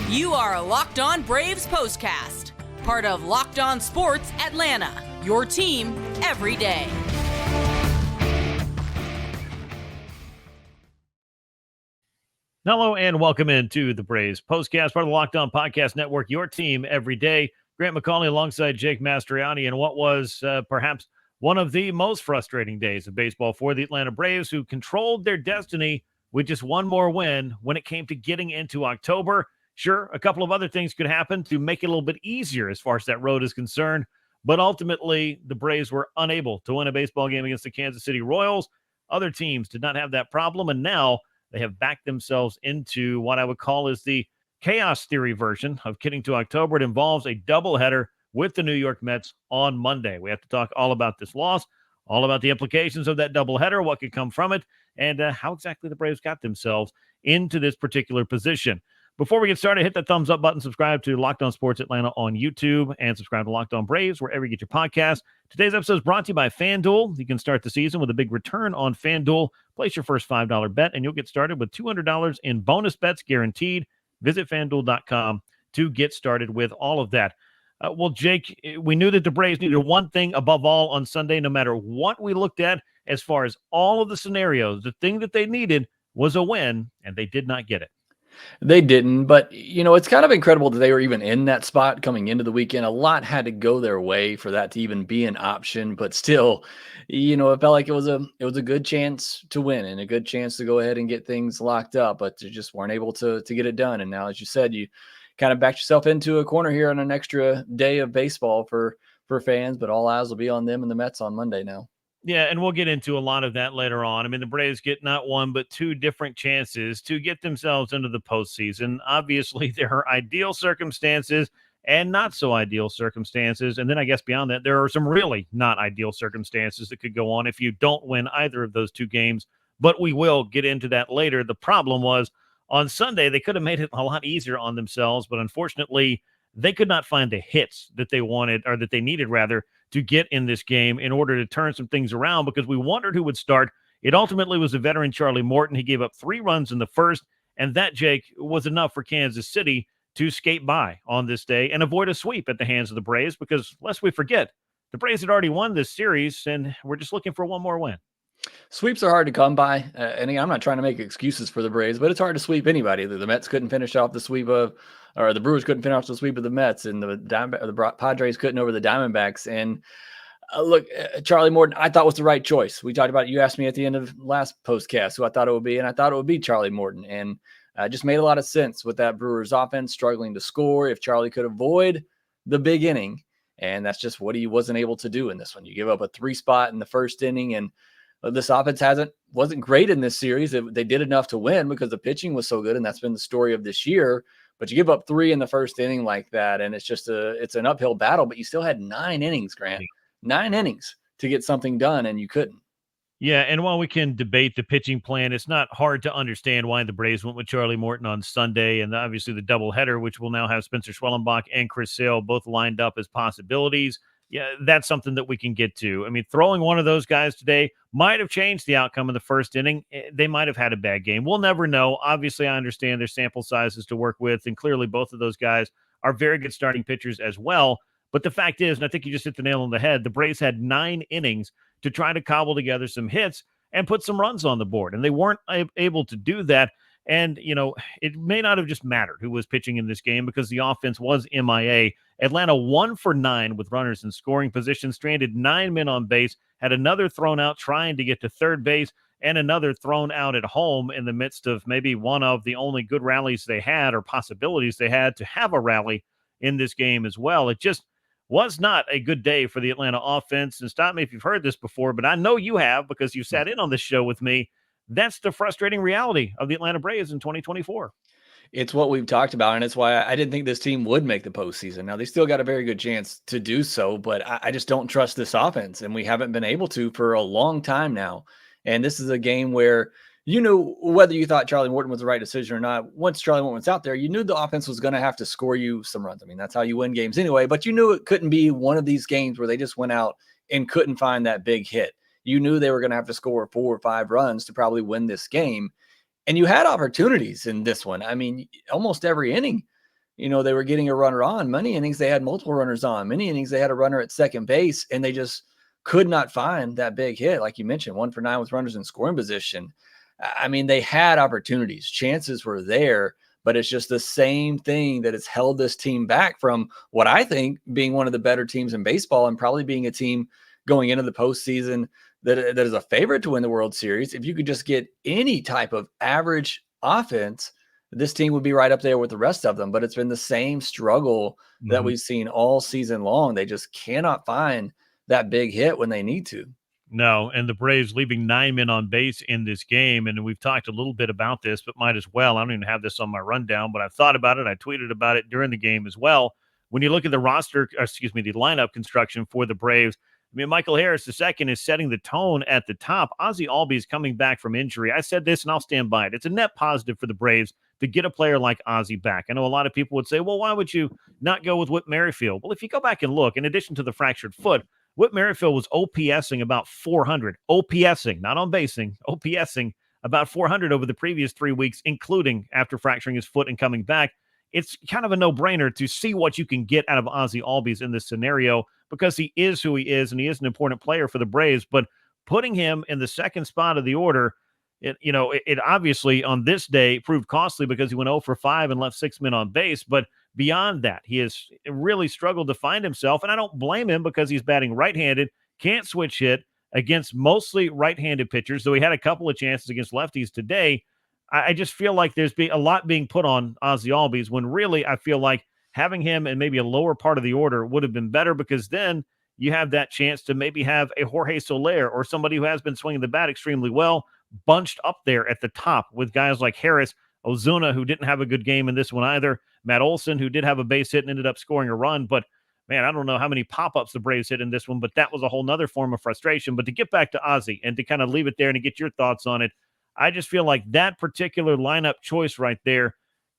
You are a Locked On Braves postcast, part of Locked On Sports Atlanta, your team every day. Hello and welcome into the Braves postcast, part of the Locked On Podcast Network, your team every day. Grant McAuley alongside Jake Mastroianni, and what was perhaps one of the most frustrating days of baseball for the Atlanta Braves, who controlled their destiny with just one more win when it came to getting into October. Sure, a couple of other things could happen to make it a little bit easier as far as that road is concerned, but ultimately the Braves were unable to win a baseball game against the Kansas City Royals. Other teams did not have that problem, and now they have backed themselves into what I would call is the chaos theory version of getting to October. It involves a doubleheader with the New York Mets on Monday. We have to talk all about this loss, all about the implications of that doubleheader, what could come from it, and how exactly the Braves got themselves into this particular position. Before we get started, hit that thumbs up button, subscribe to Locked On Sports Atlanta on YouTube, and subscribe to Locked On Braves wherever you get your podcasts. Today's episode is brought to you by FanDuel. You can start the season with a big return on FanDuel. Place your first $5 bet, and you'll get started with $200 in bonus bets guaranteed. Visit FanDuel.com to get started with all of that. Well, Jake, we knew that the Braves needed one thing above all on Sunday, no matter what we looked at as far as all of the scenarios. The thing that they needed was a win, and they did not get it. They didn't, but it's kind of incredible that they were even in that spot coming into the weekend. A lot had to go their way for that to even be an option, but still, it felt like it was a good chance to win and a good chance to go ahead and get things locked up, but they just weren't able to get it done. And now, as you said, you kind of backed yourself into a corner here on an extra day of baseball for fans, but all eyes will be on them and the Mets on Monday now. Yeah, and we'll get into a lot of that later on. I mean, the Braves get not one, but two different chances to get themselves into the postseason. Obviously, there are ideal circumstances and not so ideal circumstances. And then I guess beyond that, there are some really not ideal circumstances that could go on if you don't win either of those two games. But we will get into that later. The problem was on Sunday, they could have made it a lot easier on themselves, but unfortunately, they could not find the hits that they wanted, or that they needed rather, to get in this game in order to turn some things around, because we wondered who would start. It ultimately was the veteran Charlie Morton. He gave up 3 runs in the first, and that, Jake, was enough for Kansas City to skate by on this day and avoid a sweep at the hands of the Braves, because lest we forget, the Braves had already won this series, and we're just looking for one more win. Sweeps are hard to come by. And again, I'm not trying to make excuses for the Braves, but it's hard to sweep anybody. The Mets couldn't finish off the sweep of, or the Brewers couldn't finish off the sweep of the Mets, and the Padres couldn't over the Diamondbacks. And look, Charlie Morton, I thought was the right choice. We talked about it. You asked me at the end of last postcast who I thought it would be, and I thought it would be Charlie Morton. And just made a lot of sense with that Brewers offense struggling to score. If Charlie could avoid the big inning, and that's just what he wasn't able to do in this one. You give up a 3-spot in the first inning, and this offense wasn't great in this series. They did enough to win because the pitching was so good, and that's been the story of this year. But you give up 3 in the first inning like that, and it's an uphill battle. But you still had 9 innings, Grant, 9 innings to get something done, and you couldn't. Yeah, and while we can debate the pitching plan, it's not hard to understand why the Braves went with Charlie Morton on Sunday, and obviously the doubleheader, which will now have Spencer Schwellenbach and Chris Sale both lined up as possibilities. Yeah, that's something that we can get to. I mean, throwing one of those guys today might have changed the outcome of the first inning. They might have had a bad game. We'll never know. Obviously, I understand there's sample sizes to work with, and clearly both of those guys are very good starting pitchers as well. But the fact is, and I think you just hit the nail on the head, the Braves had 9 innings to try to cobble together some hits and put some runs on the board, and they weren't able to do that. And, it may not have just mattered who was pitching in this game because the offense was MIA. Atlanta 1 for 9 with runners in scoring position, stranded 9 men on base, had another thrown out trying to get to third base, and another thrown out at home in the midst of maybe one of the only good rallies they had, or possibilities they had to have a rally in this game as well. It just was not a good day for the Atlanta offense. And stop me if you've heard this before, but I know you have because you sat in on this show with me. That's the frustrating reality of the Atlanta Braves in 2024. It's what we've talked about, and it's why I didn't think this team would make the postseason. Now, they still got a very good chance to do so, but I just don't trust this offense, and we haven't been able to for a long time now. And this is a game where you knew whether you thought Charlie Morton was the right decision or not. Once Charlie Morton was out there, you knew the offense was going to have to score you some runs. I mean, that's how you win games anyway, but you knew it couldn't be one of these games where they just went out and couldn't find that big hit. You knew they were going to have to score 4 or 5 runs to probably win this game. And you had opportunities in this one. I mean, almost every inning, they were getting a runner on. Many innings, they had multiple runners on. Many innings, they had a runner at second base, and they just could not find that big hit. Like you mentioned, 1 for 9 with runners in scoring position. I mean, they had opportunities. Chances were there, but it's just the same thing that has held this team back from what I think being one of the better teams in baseball and probably being a team going into the postseason that is a favorite to win the World Series. If you could just get any type of average offense, this team would be right up there with the rest of them. But it's been the same struggle that we've seen all season long. They just cannot find that big hit when they need to. No, and the Braves leaving 9 men on base in this game, and we've talked a little bit about this, but might as well. I don't even have this on my rundown, but I've thought about it. I tweeted about it during the game as well. When you look at the the lineup construction for the Braves, I mean, Michael Harris II is setting the tone at the top. Ozzie Albies coming back from injury. I said this, and I'll stand by it. It's a net positive for the Braves to get a player like Ozzie back. I know a lot of people would say, well, why would you not go with Whit Merrifield? Well, if you go back and look, in addition to the fractured foot, Whit Merrifield was OPSing about 400. OPSing, not on basing, OPSing about 400 over the previous 3 weeks, including after fracturing his foot and coming back. It's kind of a no-brainer to see what you can get out of Ozzie Albies in this scenario because he is who he is, and he is an important player for the Braves. But putting him in the second spot of the order, it obviously on this day proved costly because he went 0 for 5 and left 6 men on base. But beyond that, he has really struggled to find himself, and I don't blame him because he's batting right-handed, can't switch hit against mostly right-handed pitchers, though he had a couple of chances against lefties today. I just feel like there's a lot being put on Ozzie Albies when really I feel like having him in maybe a lower part of the order would have been better because then you have that chance to maybe have a Jorge Soler or somebody who has been swinging the bat extremely well bunched up there at the top with guys like Harris, Ozuna, who didn't have a good game in this one either, Matt Olson, who did have a base hit and ended up scoring a run. But, man, I don't know how many pop-ups the Braves hit in this one, but that was a whole nother form of frustration. But to get back to Ozzie and to kind of leave it there and to get your thoughts on it, I just feel like that particular lineup choice right there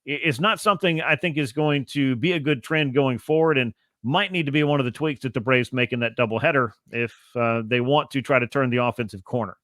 is not something I think is going to be a good trend going forward and might need to be one of the tweaks that the Braves make in that doubleheader if they want to try to turn the offensive corner.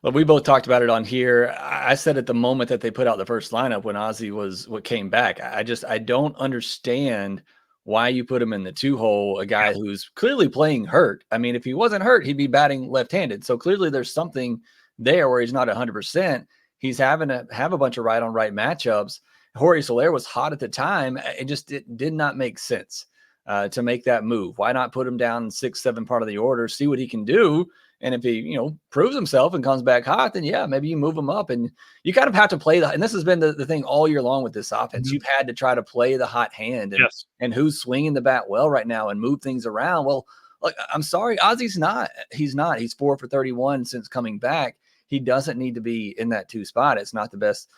Well, we both talked about it on here. I said at the moment that they put out the first lineup when Ozzie was what came back, I don't understand why you put him in the 2-hole, a guy who's clearly playing hurt. I mean, if he wasn't hurt, he'd be batting left-handed. So clearly there's something there where he's not 100%. He's having to have a bunch of right on right matchups. Jorge Soler was hot at the time. It did not make sense to make that move. Why not put him down in 6th, 7th part of the order, see what he can do? And if he, proves himself and comes back hot, then yeah, maybe you move him up. And you kind of have to play and this has been the thing all year long with this offense. You've had to try to play the hot hand and who's swinging the bat well right now and move things around. Well, look, I'm sorry, Ozzie's not. He's 4 for 31 since coming back. He doesn't need to be in that 2 spot. It's not the best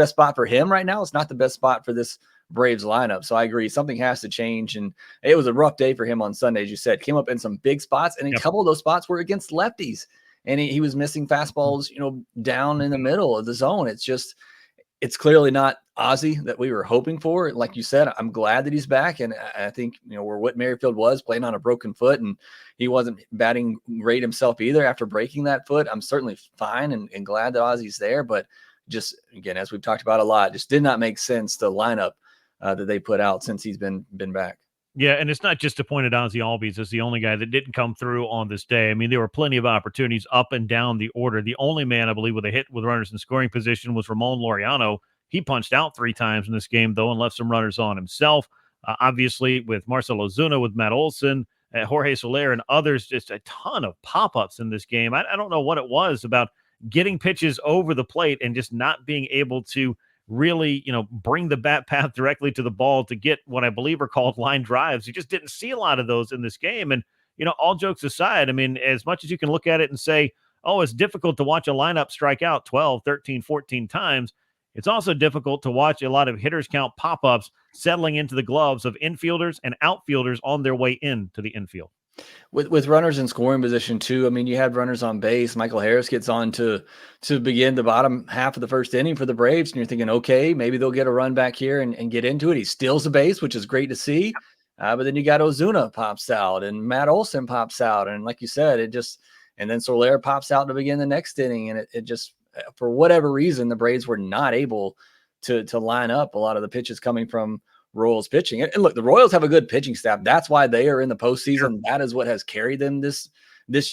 spot for him right now. It's not the best spot for this Braves lineup. So I agree. Something has to change. And it was a rough day for him on Sunday, as you said. Came up in some big spots, and a couple of those spots were against lefties. And he was missing fastballs, down in the middle of the zone. It's clearly not Ozzie that we were hoping for. Like you said, I'm glad that he's back. And I think, where Whit Merrifield was playing on a broken foot and he wasn't batting great himself either after breaking that foot. I'm certainly fine and glad that Ozzie's there. But just, again, as we've talked about a lot, just did not make sense the lineup that they put out since he's been back. Yeah, and it's not just to point at Ozzie Albies as the only guy that didn't come through on this day. I mean, there were plenty of opportunities up and down the order. The only man, I believe, with a hit with runners in scoring position was Ramon Laureano. He punched out 3 times in this game, though, and left some runners on himself. Obviously, with Marcell Ozuna, with Matt Olson, Jorge Soler, and others, just a ton of pop-ups in this game. I don't know what it was about getting pitches over the plate and just not being able to really, bring the bat path directly to the ball to get what I believe are called line drives. You just didn't see a lot of those in this game. And, all jokes aside, I mean, as much as you can look at it and say, oh, it's difficult to watch a lineup strike out 12, 13, 14 times. It's also difficult to watch a lot of hitters count pop-ups settling into the gloves of infielders and outfielders on their way into the infield. With runners in scoring position too, I mean, you had runners on base. Michael Harris gets on to begin the bottom half of the first inning for the Braves, and you're thinking, okay, maybe they'll get a run back here and get into it. He steals the base, which is great to see. But then you got Ozuna pops out, and Matt Olson pops out, and like you said, and then Soler pops out to begin the next inning, and it just, for whatever reason, the Braves were not able to line up a lot of the pitches coming from Royals pitching. And look, the Royals have a good pitching staff. That's why they are in the postseason. Sure. That is what has carried them this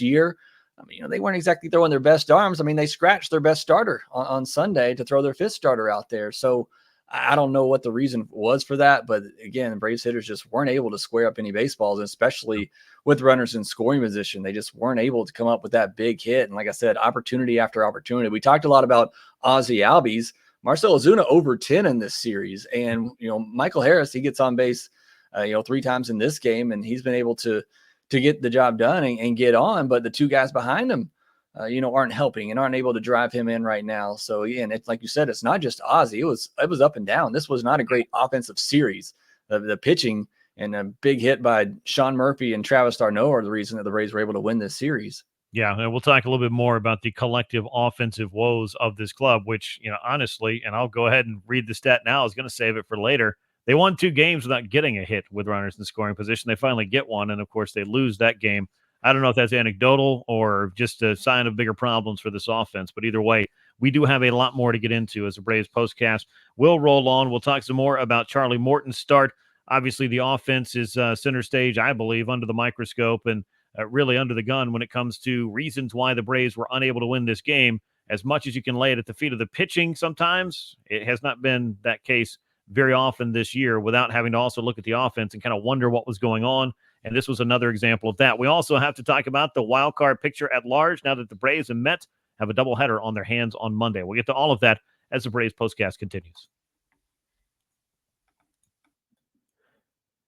year. I mean, they weren't exactly throwing their best arms. I mean, they scratched their best starter on Sunday to throw their fifth starter out there. So I don't know what the reason was for that. But again, the Braves hitters just weren't able to square up any baseballs, especially with runners in scoring position. They just weren't able to come up with that big hit. And like I said, opportunity after opportunity. We talked a lot about Ozzie Albies. Marcell Ozuna over 10 in this series. And, Michael Harris, he gets on base, 3 times in this game, and he's been able to get the job done and get on. But the 2 guys behind him, aren't helping and aren't able to drive him in right now. So again, it's like you said, it's not just Ozzie. It was up and down. This was not a great offensive series. The pitching and a big hit by Sean Murphy and Travis d'Arnaud are the reason that the Braves were able to win this series. Yeah, and we'll talk a little bit more about the collective offensive woes of this club, which, honestly, and I'll go ahead and read the stat now. I was going to save it for later. They won 2 games without getting a hit with runners in scoring position. They finally get one, and, of course, they lose that game. I don't know if that's anecdotal or just a sign of bigger problems for this offense, but either way, we do have a lot more to get into as the Braves postcast will roll on. We'll talk some more about Charlie Morton's start. Obviously, the offense is center stage, I believe, under the microscope and really under the gun when it comes to reasons why the Braves were unable to win this game. As much as you can lay it at the feet of the pitching sometimes, it has not been that case very often this year without having to also look at the offense and kind of wonder what was going on. And this was another example of that. We also have to talk about the wild card picture at large now that the Braves and Mets have a doubleheader on their hands on Monday. We'll get to all of that as the Braves postcast continues.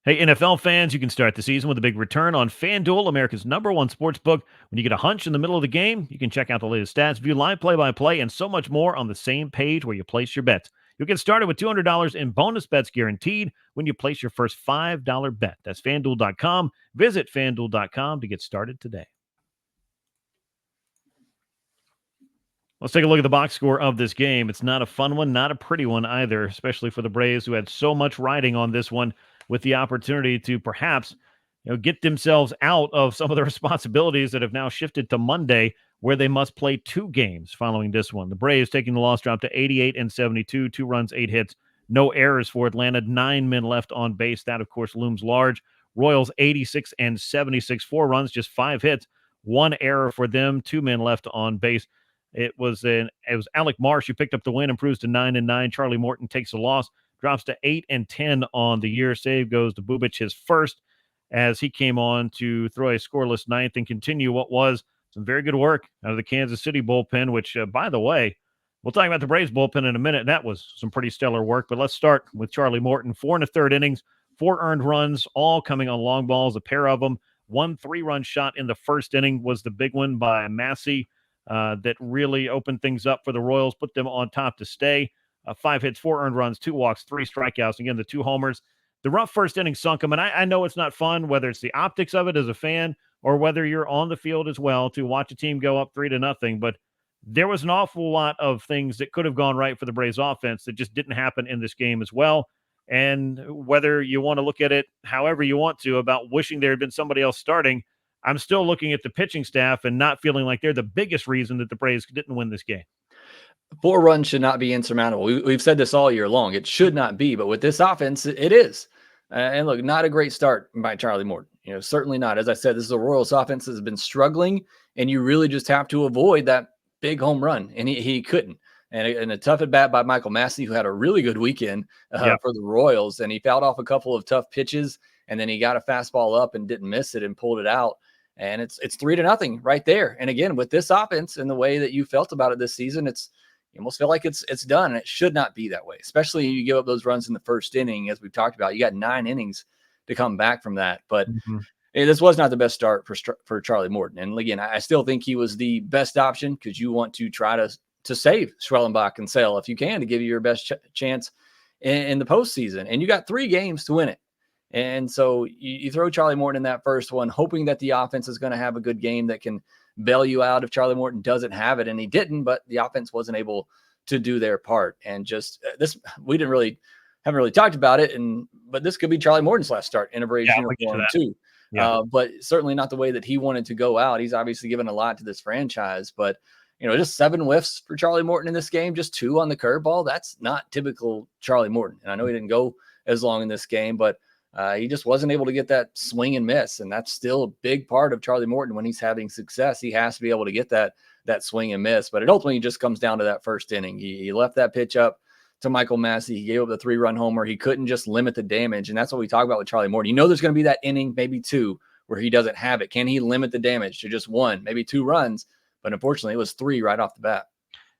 Hey, NFL fans, you can start the season with a big return on FanDuel, America's #1 sports book. When you get a hunch in the middle of the game, you can check out the latest stats, view live play-by-play, and so much more on the same page where you place your bets. You'll get started with $200 in bonus bets guaranteed when you place your first $5 bet. That's FanDuel.com. Visit FanDuel.com to get started today. Let's take a look at the box score of this game. It's not a fun one, not a pretty one either, especially for the Braves, who had so much riding on this one with the opportunity to perhaps get themselves out of some of the responsibilities that have now shifted to Monday, where they must play 2 games following this one. The Braves taking the loss drop to 88-72, 2 runs, 8 hits, no errors for Atlanta, 9 men left on base. That, of course, looms large. Royals 86-76, 4 runs, just 5 hits, 1 error for them, 2 men left on base. It was Alec Marsh who picked up the win, improves to 9-9. Charlie Morton takes the loss, drops to 8-10 on the year. Save goes to Bubic, his first, as he came on to throw a scoreless 9th and continue what was some very good work out of the Kansas City bullpen, which, by the way, we'll talk about the Braves bullpen in a minute. That was some pretty stellar work, but let's start with Charlie Morton. 4 1/3 innings, 4 earned runs, all coming on long balls, a pair of them. 1 3-run shot in the first inning was the big one by Massey that really opened things up for the Royals, put them on top to stay. 5 hits, 4 earned runs, 2 walks, 3 strikeouts. Again, the 2 homers. The rough first inning sunk them, and I know it's not fun, whether it's the optics of it as a fan or whether you're on the field as well, to watch a team go up 3-0. But there was an awful lot of things that could have gone right for the Braves offense that just didn't happen in this game as well. And whether you want to look at it however you want to about wishing there had been somebody else starting, I'm still looking at the pitching staff and not feeling like they're the biggest reason that the Braves didn't win this game. 4 runs should not be insurmountable. We've said this all year long. It should not be, but with this offense, it is. And look, not a great start by Charlie Morton. Certainly not. As I said, this is a Royals offense that has been struggling, and you really just have to avoid that big home run, and he couldn't. And a tough at bat by Michael Massey, who had a really good weekend for the Royals, and he fouled off a couple of tough pitches, and then he got a fastball up and didn't miss it and pulled it out. And it's 3-0 right there. And again, with this offense and the way that you felt about it this season, you almost feel like it's done, and it should not be that way, especially you give up those runs in the first inning, as we've talked about. You got 9 innings to come back from that. But this was not the best start for Charlie Morton. And again, I still think he was the best option, because you want to try to save Schwellenbach and Sale if you can, to give you your best chance in the postseason. And you got 3 games to win it. And so you throw Charlie Morton in that first one, hoping that the offense is going to have a good game that can bail you out if Charlie Morton doesn't have it. And he didn't, but the offense wasn't able to do their part. And just this, we haven't really talked about it. But this could be Charlie Morton's last start in a Braves uniform too. Yeah. But certainly not the way that he wanted to go out. He's obviously given a lot to this franchise, but just 7 whiffs for Charlie Morton in this game, just 2 on the curveball. That's not typical Charlie Morton. And I know he didn't go as long in this game, but he just wasn't able to get that swing and miss. And that's still a big part of Charlie Morton. When he's having success, he has to be able to get that swing and miss. But it ultimately just comes down to that first inning. He left that pitch up to Michael Massey. He gave up the 3-run homer. He couldn't just limit the damage. And that's what we talk about with Charlie Morton. There's going to be that inning, maybe 2, where he doesn't have it. Can he limit the damage to just 1, maybe 2 runs? But unfortunately, it was 3 right off the bat.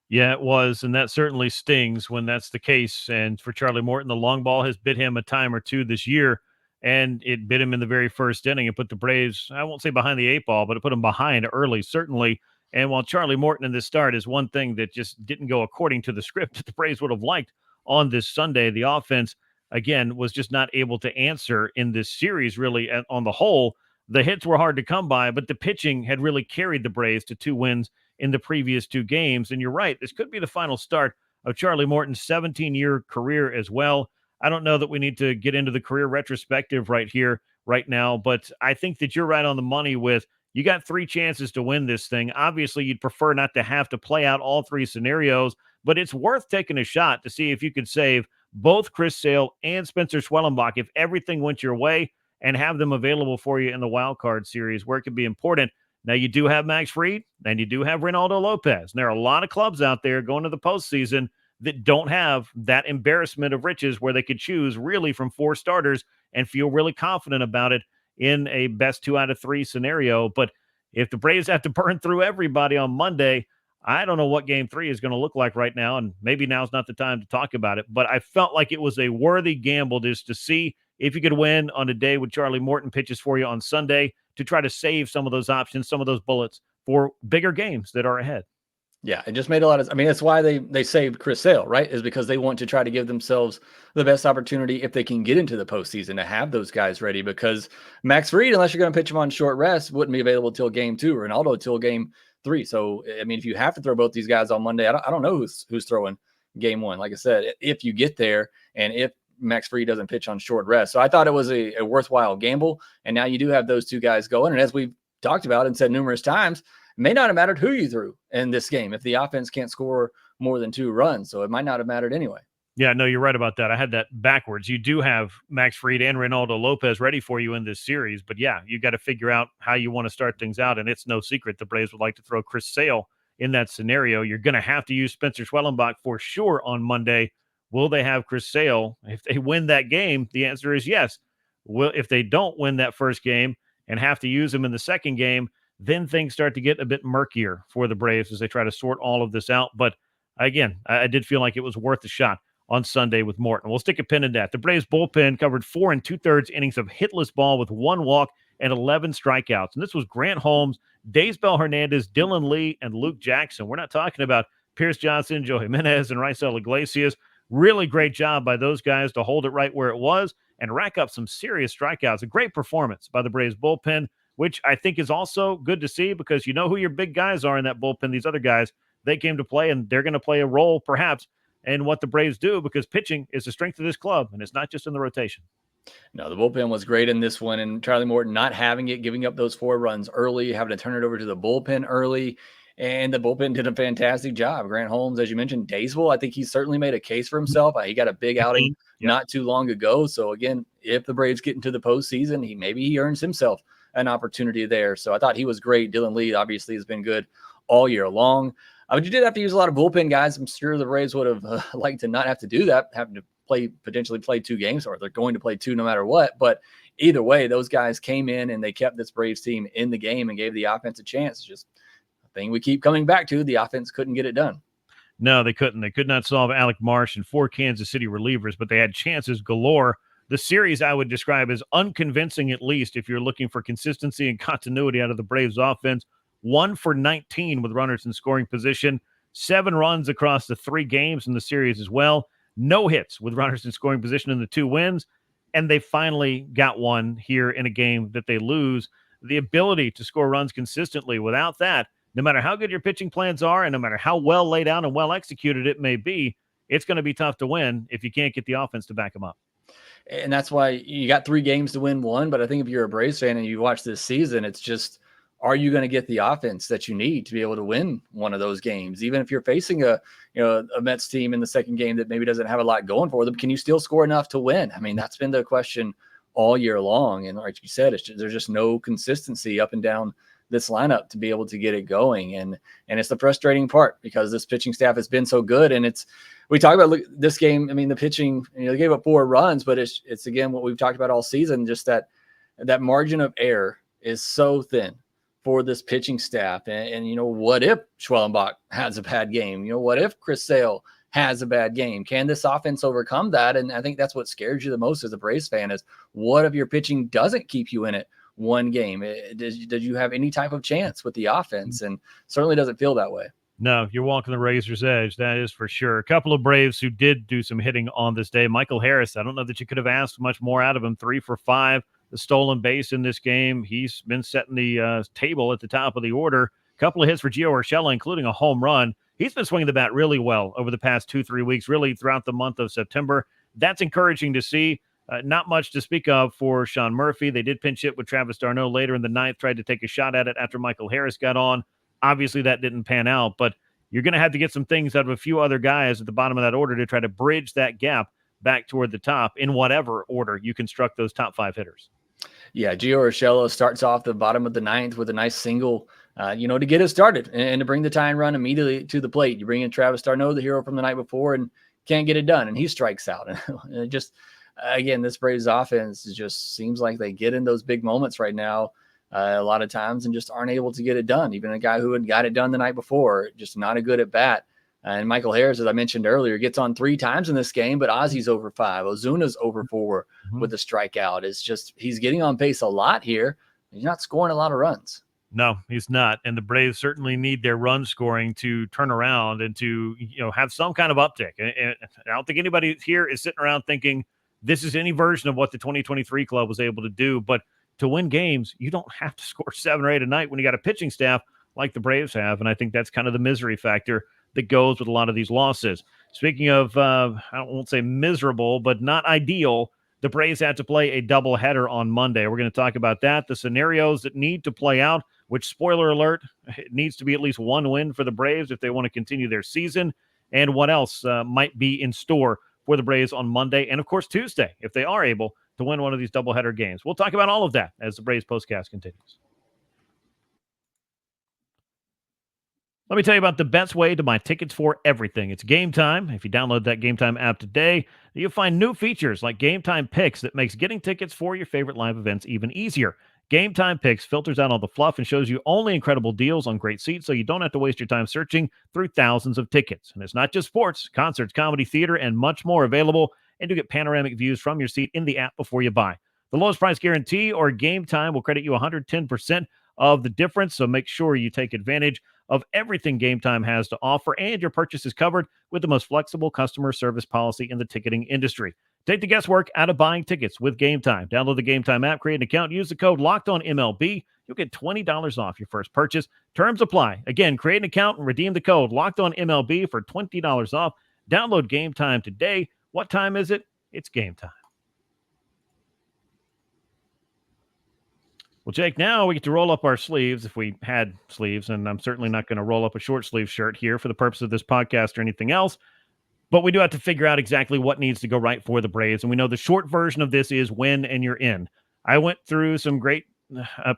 Yeah, it was. And that certainly stings when that's the case. And for Charlie Morton, the long ball has bit him a time or 2 this year. And it bit him in the very first inning. It put the Braves, I won't say behind the 8 ball, but it put them behind early, certainly. And while Charlie Morton in this start is one thing that just didn't go according to the script that the Braves would have liked on this Sunday, the offense, again, was just not able to answer in this series, really, on the whole. The hits were hard to come by, but the pitching had really carried the Braves to 2 wins in the previous 2 games. And you're right, this could be the final start of Charlie Morton's 17-year career as well. I don't know that we need to get into the career retrospective right here, right now, but I think that you're right on the money with you got 3 chances to win this thing. Obviously, you'd prefer not to have to play out all 3 scenarios, but it's worth taking a shot to see if you could save both Chris Sale and Spencer Schwellenbach if everything went your way, and have them available for you in the wild card series where it could be important. Now, you do have Max Fried, and you do have Reynaldo Lopez. And there are a lot of clubs out there going to the postseason that don't have that embarrassment of riches where they could choose really from 4 starters and feel really confident about it in a best 2 out of 3 scenario. But if the Braves have to burn through everybody on Monday, I don't know what game 3 is going to look like right now, and maybe now's not the time to talk about it. But I felt like it was a worthy gamble just to see if you could win on a day when Charlie Morton pitches for you on Sunday to try to save some of those options, some of those bullets for bigger games that are ahead. Yeah, it just made a lot of, that's why they saved Chris Sale, right? Is because they want to try to give themselves the best opportunity if they can get into the postseason to have those guys ready, because Max Fried, unless you're going to pitch him on short rest, wouldn't be available till game 2, or Reynaldo till game 3. So, if you have to throw both these guys on Monday, I don't know who's throwing game 1. Like I said, if you get there and if Max Fried doesn't pitch on short rest. So I thought it was a worthwhile gamble. And now you do have those 2 guys going. And as we've talked about and said numerous times, it may not have mattered who you threw in this game if the offense can't score more than 2 runs. So it might not have mattered anyway. Yeah, no, you're right about that. I had that backwards. You do have Max Fried and Reynaldo Lopez ready for you in this series. But yeah, you got to figure out how you want to start things out. And it's no secret the Braves would like to throw Chris Sale in that scenario. You're going to have to use Spencer Schwellenbach for sure on Monday. Will they have Chris Sale? If they win that game, the answer is yes. Well, if they don't win that first game and have to use him in the second game, then things start to get a bit murkier for the Braves as they try to sort all of this out. But again, I did feel like it was worth a shot on Sunday with Morton. We'll stick a pin in that. The Braves bullpen covered 4 2/3 innings of hitless ball with 1 walk and 11 strikeouts. And this was Grant Holmes, Daysbel Hernandez, Dylan Lee, and Luke Jackson. We're not talking about Pierce Johnson, Joe Jimenez, and Raisel Iglesias. Really great job by those guys to hold it right where it was and rack up some serious strikeouts. A great performance by the Braves bullpen, which I think is also good to see because you know who your big guys are in that bullpen. These other guys, they came to play, and they're going to play a role perhaps in what the Braves do because pitching is the strength of this club, and it's not just in the rotation. No, the bullpen was great in this one, and Charlie Morton not having it, giving up those 4 runs early, having to turn it over to the bullpen early. And the bullpen did a fantastic job. Grant Holmes, as you mentioned, Daysbel, I think he certainly made a case for himself. He got a big outing not too long ago. So, again, if the Braves get into the postseason, maybe he earns himself an opportunity there. So I thought he was great. Dylan Lee obviously has been good all year long. But you did have to use a lot of bullpen guys. I'm sure the Braves would have liked to not have to do that, having to potentially play 2 games, or they're going to play 2 no matter what. But either way, those guys came in and they kept this Braves team in the game and gave the offense a chance. It's just thing we keep coming back to. The offense couldn't get it done. No, they couldn't. They could not solve Alec Marsh and 4 Kansas City relievers, but they had chances galore. The series I would describe as unconvincing, at least if you're looking for consistency and continuity out of the Braves offense. 1 for 19 with runners in scoring position, 7 runs across the 3 games in the series as well. No hits with runners in scoring position in the 2 wins, and they finally got one here in a game that they lose. The ability to score runs consistently, without that, no matter how good your pitching plans are and no matter how well laid out and well executed it may be, it's going to be tough to win if you can't get the offense to back them up. And that's why you got 3 games to win 1. But I think if you're a Braves fan and you watch this season, it's just are you going to get the offense that you need to be able to win one of those games? Even if you're facing a Mets team in the second game that maybe doesn't have a lot going for them, can you still score enough to win? I mean, that's been the question all year long. And like you said, there's just no consistency up and down this lineup to be able to get it going. And it's the frustrating part because this pitching staff has been so good. And we talk about this game. I mean, the pitching, they gave up 4 runs, but it's again, what we've talked about all season, just that margin of error is so thin for this pitching staff. And what if Schwellenbach has a bad game? What if Chris Sale has a bad game? Can this offense overcome that? And I think that's what scares you the most as a Braves fan is what if your pitching doesn't keep you in it one game? Did you have any type of chance with the offense? And certainly doesn't feel that way. No, you're walking the razor's edge. That is for sure. A couple of Braves who did do some hitting on this day. Michael Harris, I don't know that you could have asked much more out of him. 3 for 5. The stolen base in this game. He's been setting the table at the top of the order. A couple of hits for Gio Urshela, including a home run. He's been swinging the bat really well over the past 2-3 weeks, really throughout the month of September. That's encouraging to see. Not much to speak of for Sean Murphy. They did pinch hit with Travis d'Arnaud later in the ninth, tried to take a shot at it after Michael Harris got on. Obviously, that didn't pan out, but you're going to have to get some things out of a few other guys at the bottom of that order to try to bridge that gap back toward the top in whatever order you construct those top 5 hitters. Yeah, Gio Urshela starts off the bottom of the ninth with a nice single, to get it started and to bring the tying run immediately to the plate. You bring in Travis d'Arnaud, the hero from the night before, and can't get it done, and he strikes out. And it just, again, this Braves offense just seems like they get in those big moments right now a lot of times and just aren't able to get it done. Even a guy who had got it done the night before, just not a good at bat. And Michael Harris, as I mentioned earlier, gets on 3 times in this game, but Ozzy's over 5. Ozuna's over 4 with a strikeout. It's just he's getting on pace a lot here. He's not scoring a lot of runs. No, he's not. And the Braves certainly need their run scoring to turn around and to have some kind of uptick. And I don't think anybody here is sitting around thinking this is any version of what the 2023 club was able to do. But to win games, you don't have to score 7 or 8 a night when you got a pitching staff like the Braves have. And I think that's kind of the misery factor that goes with a lot of these losses. Speaking of, I won't say miserable, but not ideal, the Braves had to play a doubleheader on Monday. We're going to talk about that, the scenarios that need to play out, which, spoiler alert, it needs to be at least 1 win for the Braves if they want to continue their season, and what else might be in store for the Braves on Monday, and, of course, Tuesday, if they are able to win one of these doubleheader games. We'll talk about all of that as the Braves postcast continues. Let me tell you about the best way to buy tickets for everything. It's Game Time. If you download that Game Time app today, you'll find new features like Game Time Picks that makes getting tickets for your favorite live events even easier. Game Time Picks filters out all the fluff and shows you only incredible deals on great seats so you don't have to waste your time searching through thousands of tickets. And it's not just sports, concerts, comedy, theater, and much more available. And you get panoramic views from your seat in the app before you buy. The lowest price guarantee or Game Time will credit you 110% of the difference, so make sure you take advantage of everything Game Time has to offer, and your purchase is covered with the most flexible customer service policy in the ticketing industry. Take the guesswork out of buying tickets with Game Time. Download the Game Time app, create an account, use the code LOCKEDONMLB. You'll get $20 off your first purchase. Terms apply. Again, create an account and redeem the code LOCKEDONMLB for $20 off. Download Game Time today. What time is it? It's game time. Well, Jake, now we get to roll up our sleeves if we had sleeves, and I'm certainly not going to roll up a short sleeve shirt here for the purpose of this podcast or anything else, but we do have to figure out exactly what needs to go right for the Braves, and we know the short version of this is win and you're in. I went through some great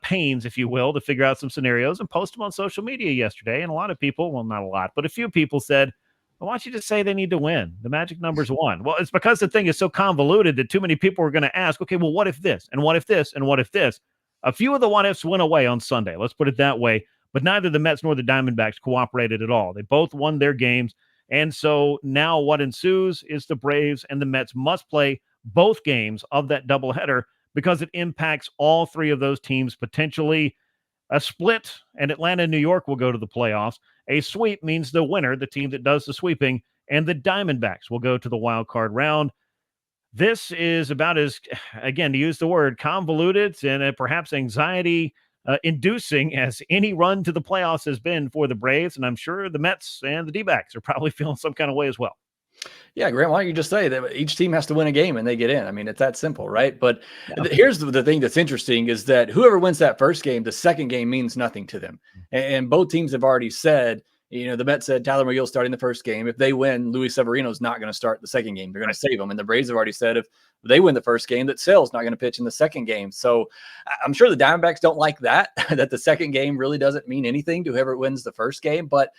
pains, if you will, to figure out some scenarios and post them on social media yesterday, and a lot of people, well, not a lot, but a few people said, I want you to say they need to win. The magic number's 1. Well, it's because the thing is so convoluted that too many people are going to ask, okay, well, what if this, and what if this, and what if this? A few of the what-ifs went away on Sunday. Let's put it that way. But neither the Mets nor the Diamondbacks cooperated at all. They both won their games. And so now what ensues is the Braves and the Mets must play both games of that doubleheader because it impacts all 3 of those teams potentially. A split, and Atlanta and New York will go to the playoffs. A sweep means the winner, the team that does the sweeping, and the Diamondbacks will go to the wild card round. This is about as, again, to use the word, convoluted and perhaps anxiety-inducing as any run to the playoffs has been for the Braves, and I'm sure the Mets and the D-backs are probably feeling some kind of way as well. Yeah, Grant, why don't you just say that each team has to win a game and they get in? I mean, it's that simple, right? But Yeah. here's the thing that's interesting is that whoever wins that first game, the second game means nothing to them. And both teams have already said, the Mets said Tyler McGill starting the first game. If they win, Luis Severino's not going to start the second game. They're going to save him. And the Braves have already said if they win the first game, that Sale's not going to pitch in the second game. So I'm sure the Diamondbacks don't like that, that the second game really doesn't mean anything to whoever wins the first game. But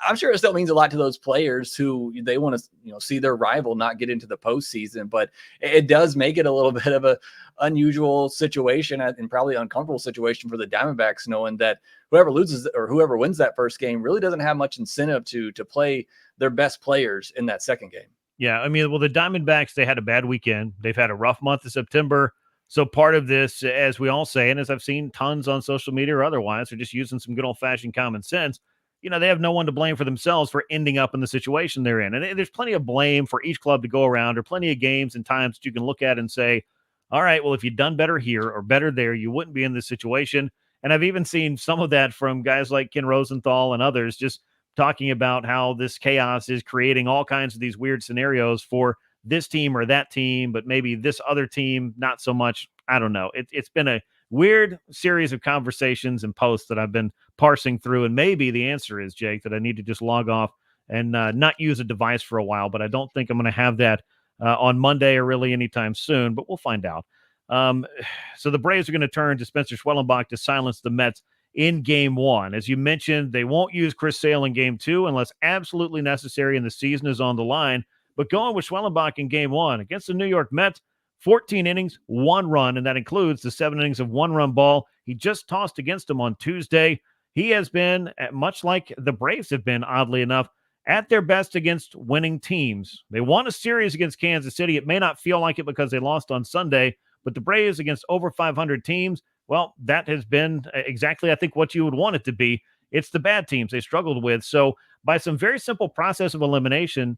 I'm sure it still means a lot to those players who they want to, see their rival not get into the postseason. But it does make it a little bit of a unusual situation and probably uncomfortable situation for the Diamondbacks, knowing that whoever loses or whoever wins that first game really doesn't have much incentive to play their best players in that second game. Yeah, I mean, well, the Diamondbacks, they had a bad weekend. They've had a rough month of September. So part of this, as we all say, and as I've seen tons on social media or otherwise, are just using some good old-fashioned common sense. They have no one to blame for themselves for ending up in the situation they're in. And there's plenty of blame for each club to go around, or plenty of games and times that you can look at and say, all right, well, if you'd done better here or better there, you wouldn't be in this situation. And I've even seen some of that from guys like Ken Rosenthal and others just talking about how this chaos is creating all kinds of these weird scenarios for this team or that team, but maybe this other team, not so much. I don't know. It's been a weird series of conversations and posts that I've been parsing through. And maybe the answer is, Jake, that I need to just log off and not use a device for a while. But I don't think I'm going to have that on Monday or really anytime soon, but we'll find out. So the Braves are going to turn to Spencer Schwellenbach to silence the Mets in game one. As you mentioned, they won't use Chris Sale in game two unless absolutely necessary and the season is on the line. But going with Schwellenbach in game one against the New York Mets, 14 innings, 1 run, and that includes the 7 innings of 1-run ball he just tossed against him on Tuesday. He has been, much like the Braves have been, oddly enough, at their best against winning teams. They won a series against Kansas City. It may not feel like it because they lost on Sunday, but the Braves against over 500 teams, well, that has been exactly, I think, what you would want it to be. It's the bad teams they struggled with. So by some very simple process of elimination,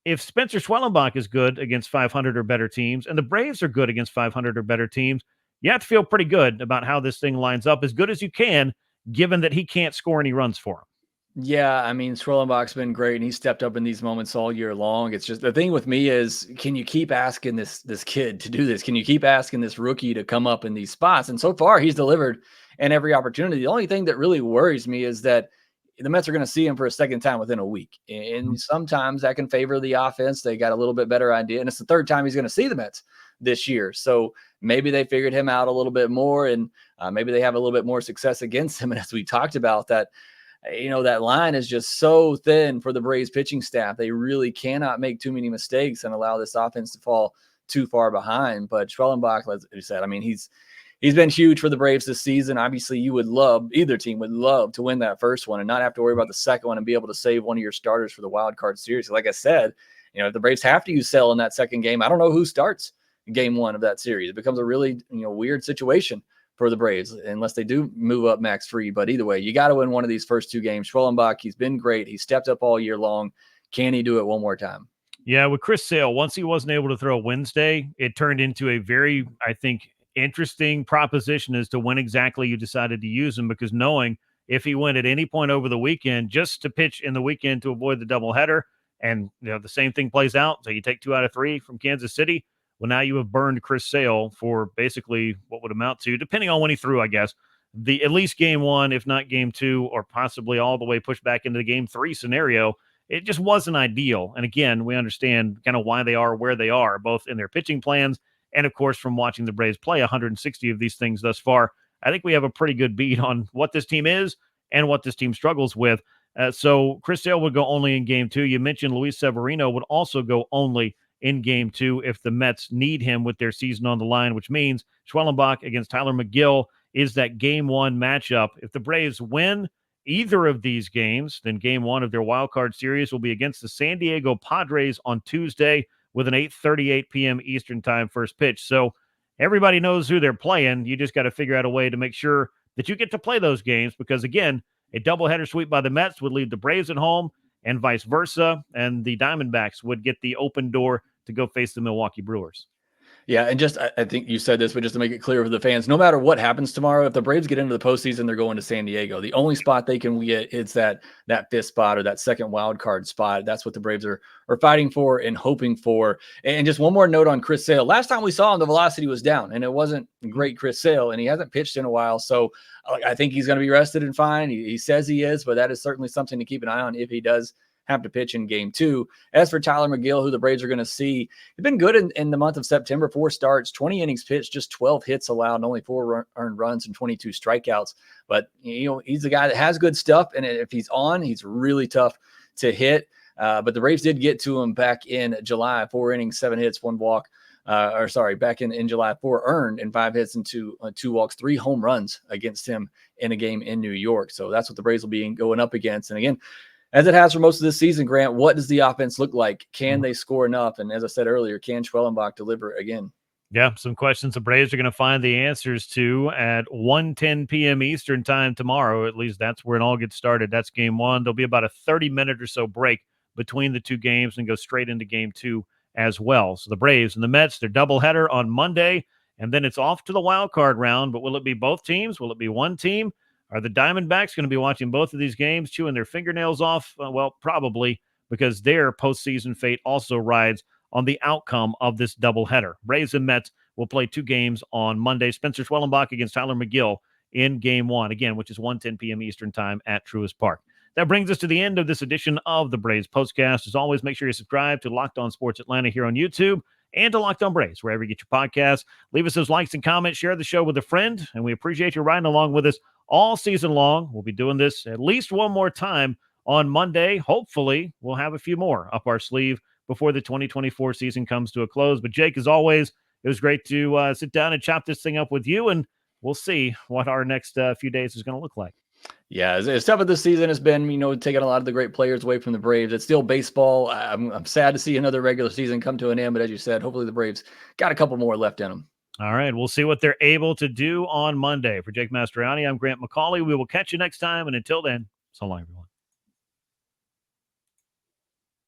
if Spencer Schwellenbach is good against 500 or better teams and the Braves are good against 500 or better teams, you have to feel pretty good about how this thing lines up, as good as you can, given that he can't score any runs for him. Yeah, I mean, Schwellenbach's been great, and he's stepped up in these moments all year long. It's just the thing with me is, can you keep asking this kid to do this? Can you keep asking this rookie to come up in these spots? And so far, he's delivered in every opportunity. The only thing that really worries me is that the Mets are going to see him for a second time within a week, and sometimes that can favor the offense. They got a little bit better idea, and it's the third time he's going to see the Mets this year. So maybe they figured him out a little bit more, and maybe they have a little bit more success against him. And as we talked about, that that line is just so thin for the Braves pitching staff. They really cannot make too many mistakes and allow this offense to fall too far behind. But Schwellenbach, as you said, I mean, he's been huge for the Braves this season. Obviously, either team would love to win that first one and not have to worry about the second one and be able to save one of your starters for the wild card series. Like I said, if the Braves have to use Sale in that second game, I don't know who starts game one of that series. It becomes a really weird situation for the Braves unless they do move up Max Fried. But either way, you got to win one of these first two games. Schwellenbach, he's been great. He stepped up all year long. Can he do it one more time? Yeah, with Chris Sale, once he wasn't able to throw Wednesday, it turned into a very, I think, interesting proposition as to when exactly you decided to use him, because knowing if he went at any point over the weekend just to pitch in the weekend to avoid the doubleheader, and the same thing plays out, so you take 2 out of 3 from Kansas City, well, now you have burned Chris Sale for basically what would amount to, depending on when he threw, I guess, the at least game one, if not game two, or possibly all the way pushed back into the game 3 scenario. It just wasn't ideal. And again, we understand kind of why they are where they are, both in their pitching plans and, of course, from watching the Braves play 160 of these things thus far. I think we have a pretty good beat on what this team is and what this team struggles with. So Chris Sale would go only in game 2. You mentioned Luis Severino would also go only in game 2 if the Mets need him with their season on the line, which means Schwellenbach against Tyler McGill is that game 1 matchup. If the Braves win either of these games, then game 1 of their wild card series will be against the San Diego Padres on Tuesday with an 8:38 p.m. Eastern time first pitch. So everybody knows who they're playing. You just got to figure out a way to make sure that you get to play those games, because again, a doubleheader sweep by the Mets would leave the Braves at home and vice versa, and the Diamondbacks would get the open door to go face the Milwaukee Brewers. Yeah, and just I think you said this, but just to make it clear for the fans, no matter what happens tomorrow, if the Braves get into the postseason, they're going to San Diego. The only spot they can get is that fifth spot or that second wild card spot. That's what the Braves are fighting for and hoping for. And just one more note on Chris Sale. Last time we saw him, the velocity was down, and it wasn't great Chris Sale, and he hasn't pitched in a while. So I think he's going to be rested and fine. He says he is, but that is certainly something to keep an eye on if he does have to pitch in game 2. As for Tyler McGill, who the Braves are going to see, he's been good in the month of September. 4 starts, 20 innings pitched, just 12 hits allowed, and only 4 earned runs and 22 strikeouts. But he's the guy that has good stuff, and if he's on, he's really tough to hit. But the Braves did get to him back in July, 4 innings, 7 hits, 1 walk. Back in July, 4 earned and 5 hits and 2 walks, 3 home runs against him in a game in New York. So that's what the Braves will be going up against. And again, as it has for most of this season, Grant, what does the offense look like? Can they score enough? And as I said earlier, can Schwellenbach deliver again? Yeah, some questions the Braves are going to find the answers to at 1:10 p.m. Eastern time tomorrow. At least that's where it all gets started. That's game 1. There'll be about a 30-minute or so break between the 2 games and go straight into game 2 as well. So the Braves and the Mets, their doubleheader on Monday, and then it's off to the wild card round. But will it be both teams? Will it be one team? Are the Diamondbacks going to be watching both of these games, chewing their fingernails off? Well, probably, because their postseason fate also rides on the outcome of this doubleheader. Braves and Mets will play 2 games on Monday. Spencer Schwellenbach against Tyler McGill in game 1, again, which is 1:10 p.m. Eastern time at Truist Park. That brings us to the end of this edition of the Braves Postcast. As always, make sure you subscribe to Locked On Sports Atlanta here on YouTube and to Locked On Braves, wherever you get your podcasts. Leave us those likes and comments. Share the show with a friend, and we appreciate you riding along with us all season long. We'll be doing this at least one more time on Monday. Hopefully, we'll have a few more up our sleeve before the 2024 season comes to a close. But, Jake, as always, it was great to sit down and chop this thing up with you, and we'll see what our next few days is going to look like. Yeah, as tough as this season has been, taking a lot of the great players away from the Braves. It's still baseball. I'm sad to see another regular season come to an end, but as you said, hopefully the Braves got a couple more left in them. All right, we'll see what they're able to do on Monday. For Jake Mastroianni, I'm Grant McAuley. We will catch you next time, and until then, so long, everyone.